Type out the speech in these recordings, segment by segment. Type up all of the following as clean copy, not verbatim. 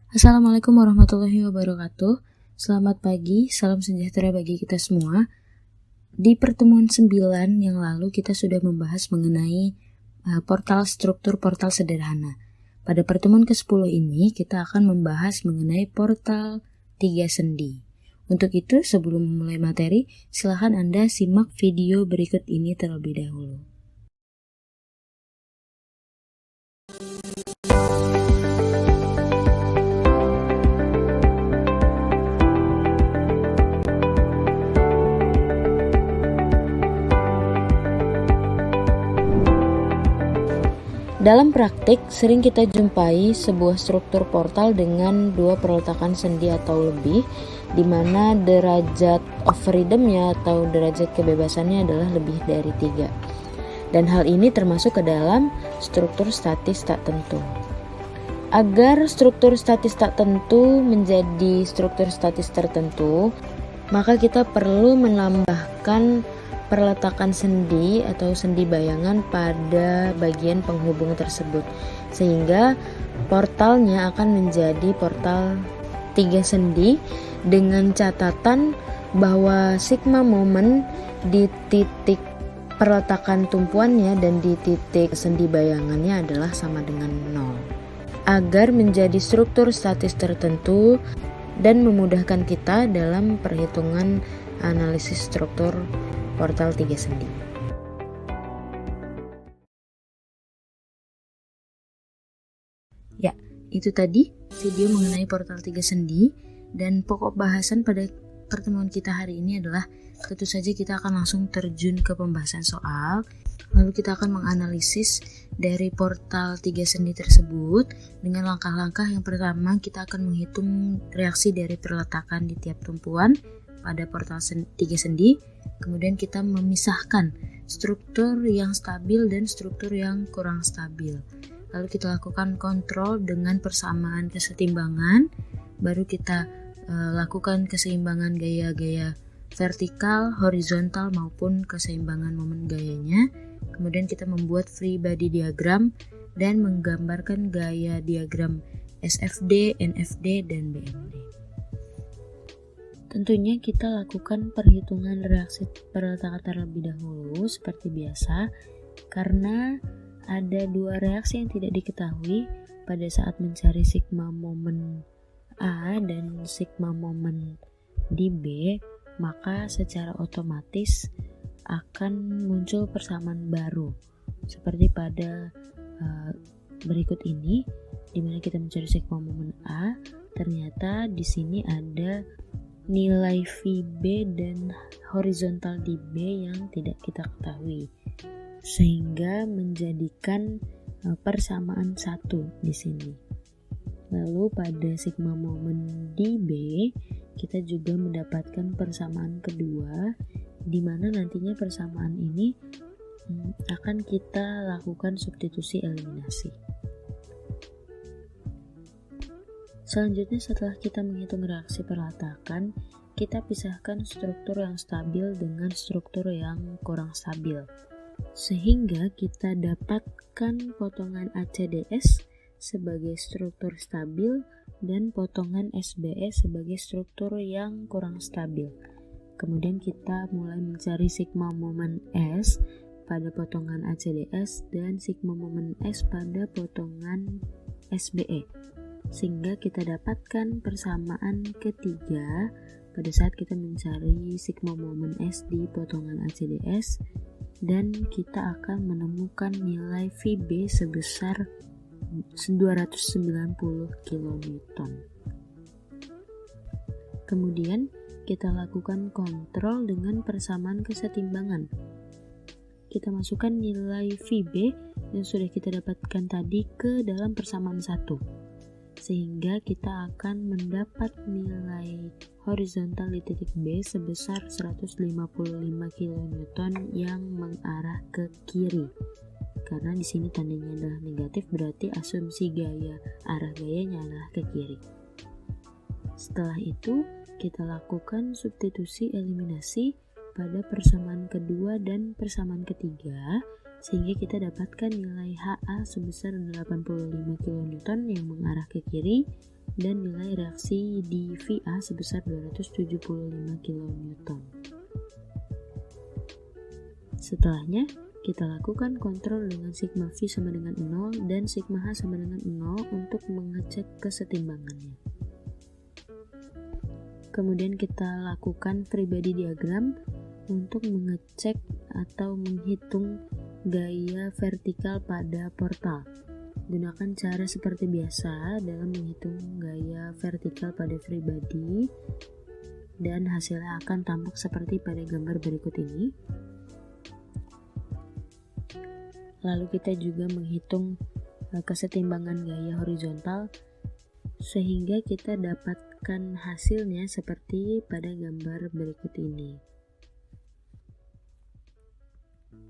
Assalamualaikum warahmatullahi wabarakatuh. Selamat pagi, salam sejahtera bagi kita semua. Di pertemuan 9 yang lalu kita sudah membahas mengenai portal struktur portal sederhana. Pada pertemuan ke-10 ini kita akan membahas mengenai portal 3 sendi. Untuk itu sebelum memulai materi, silakan Anda simak video berikut ini terlebih dahulu. Dalam praktik, sering kita jumpai sebuah struktur portal dengan dua perletakan sendi atau lebih, di mana derajat of freedom-nya atau derajat kebebasannya adalah lebih dari 3. Dan hal ini termasuk ke dalam struktur statis tak tentu. Agar struktur statis tak tentu menjadi struktur statis tertentu, maka kita perlu menambahkan perletakan sendi atau sendi bayangan pada bagian penghubung tersebut, sehingga portalnya akan menjadi portal 3 sendi dengan catatan bahwa sigma momen di titik perletakan tumpuannya dan di titik sendi bayangannya adalah sama dengan 0, agar menjadi struktur statis tertentu dan memudahkan kita dalam perhitungan analisis struktur portal 3 sendi. Ya, itu tadi video mengenai portal 3 sendi, dan pokok bahasan pada pertemuan kita hari ini adalah tentu saja kita akan langsung terjun ke pembahasan soal. Lalu kita akan menganalisis dari portal 3 sendi tersebut dengan langkah-langkah. Yang pertama, kita akan menghitung reaksi dari perletakan di tiap tumpuan pada portal 3 sendi. Kemudian kita memisahkan struktur yang stabil dan struktur yang kurang stabil. Lalu kita lakukan kontrol dengan persamaan kesetimbangan. Baru kita lakukan keseimbangan gaya-gaya vertikal, horizontal maupun keseimbangan momen gayanya. Kemudian kita membuat free body diagram dan menggambarkan gaya diagram SFD, NFD, dan BMD. Tentunya kita lakukan perhitungan reaksi perletakan terlebih dahulu seperti biasa, karena ada dua reaksi yang tidak diketahui pada saat mencari sigma momen A dan sigma momen di B, maka secara otomatis akan muncul persamaan baru seperti pada berikut ini, di mana kita mencari sigma momen A. Ternyata di sini ada nilai VB dan horizontal di B yang tidak kita ketahui, sehingga menjadikan persamaan 1 di sini. Lalu pada sigma momen di B kita juga mendapatkan persamaan kedua, di mana nantinya persamaan ini akan kita lakukan substitusi eliminasi. Selanjutnya, setelah kita menghitung reaksi perletakan, kita pisahkan struktur yang stabil dengan struktur yang kurang stabil, sehingga kita dapatkan potongan ACDS sebagai struktur stabil dan potongan SBE sebagai struktur yang kurang stabil. Kemudian kita mulai mencari sigma momen S pada potongan ACDS dan sigma momen S pada potongan SBE, sehingga kita dapatkan persamaan ketiga pada saat kita mencari sigma momen S di potongan ACDS, dan kita akan menemukan nilai VB sebesar 290 kN. Kemudian kita lakukan kontrol dengan persamaan kesetimbangan. Kita masukkan nilai VB yang sudah kita dapatkan tadi ke dalam persamaan 1, sehingga kita akan mendapat nilai horizontal di titik B sebesar 155 kN yang mengarah ke kiri. Karena di sini tandanya adalah negatif, berarti asumsi gaya arah gayanya adalah ke kiri. Setelah itu, kita lakukan substitusi eliminasi pada persamaan kedua dan persamaan ketiga, sehingga kita dapatkan nilai HA sebesar 85 kN yang mengarah ke kiri dan nilai reaksi di VA sebesar 275 kN. Setelahnya, kita lakukan kontrol dengan sigma V sama dengan 0 dan sigma H sama dengan 0 untuk mengecek kesetimbangannya. Kemudian kita lakukan free body diagram untuk mengecek atau menghitung gaya vertikal pada portal. Gunakan cara seperti biasa dalam menghitung gaya vertikal pada free body dan hasilnya akan tampak seperti pada gambar berikut ini. Lalu kita juga menghitung kesetimbangan gaya horizontal sehingga kita dapatkan hasilnya seperti pada gambar berikut ini.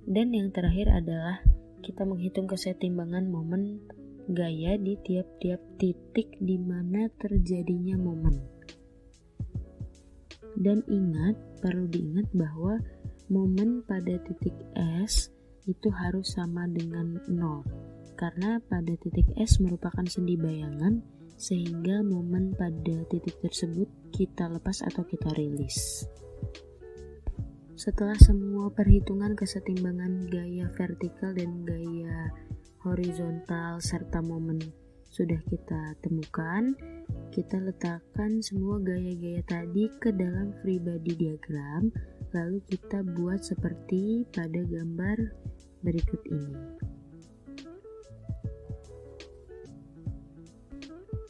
Dan yang terakhir adalah kita menghitung kesetimbangan momen gaya di tiap-tiap titik di mana terjadinya momen. Dan perlu diingat bahwa momen pada titik S itu harus sama dengan 0 karena pada titik S merupakan sendi bayangan sehingga momen pada titik tersebut kita lepas atau kita rilis. Setelah semua perhitungan kesetimbangan gaya vertikal dan gaya horizontal serta momen sudah kita temukan, kita letakkan semua gaya-gaya tadi ke dalam free body diagram, lalu kita buat seperti pada gambar berikut ini.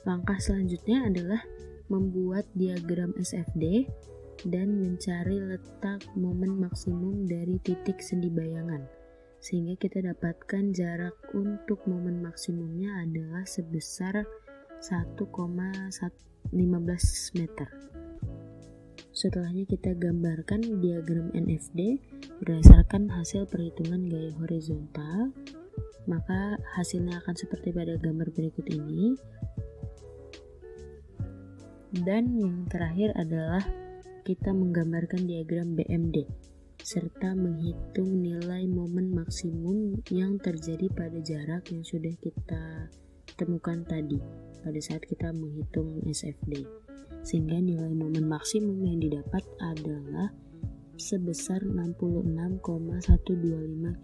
Langkah selanjutnya adalah membuat diagram SFD dan mencari letak momen maksimum dari titik sendi bayangan, sehingga kita dapatkan jarak untuk momen maksimumnya adalah sebesar 1,15 meter. Setelahnya kita gambarkan diagram NFD berdasarkan hasil perhitungan gaya horizontal, maka hasilnya akan seperti pada gambar berikut ini. Dan yang terakhir adalah kita menggambarkan diagram BMD serta menghitung nilai momen maksimum yang terjadi pada jarak yang sudah kita temukan tadi pada saat kita menghitung SFD, sehingga nilai momen maksimum yang didapat adalah sebesar 66,125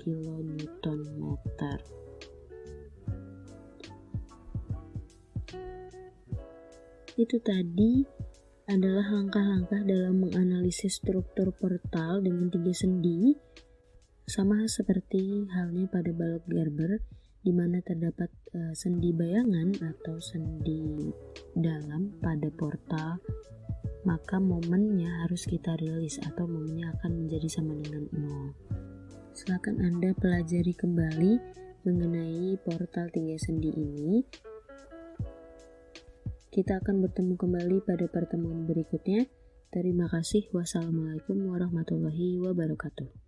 kN. Itu tadi adalah langkah-langkah dalam menganalisis struktur portal dengan 3 sendi, sama seperti halnya pada balok Gerber di mana terdapat sendi bayangan atau sendi dalam pada portal, maka momennya harus kita rilis atau momennya akan menjadi sama dengan 0. Silakan Anda pelajari kembali mengenai portal 3 sendi ini. Kita akan bertemu kembali pada pertemuan berikutnya. Terima kasih. Wassalamualaikum warahmatullahi wabarakatuh.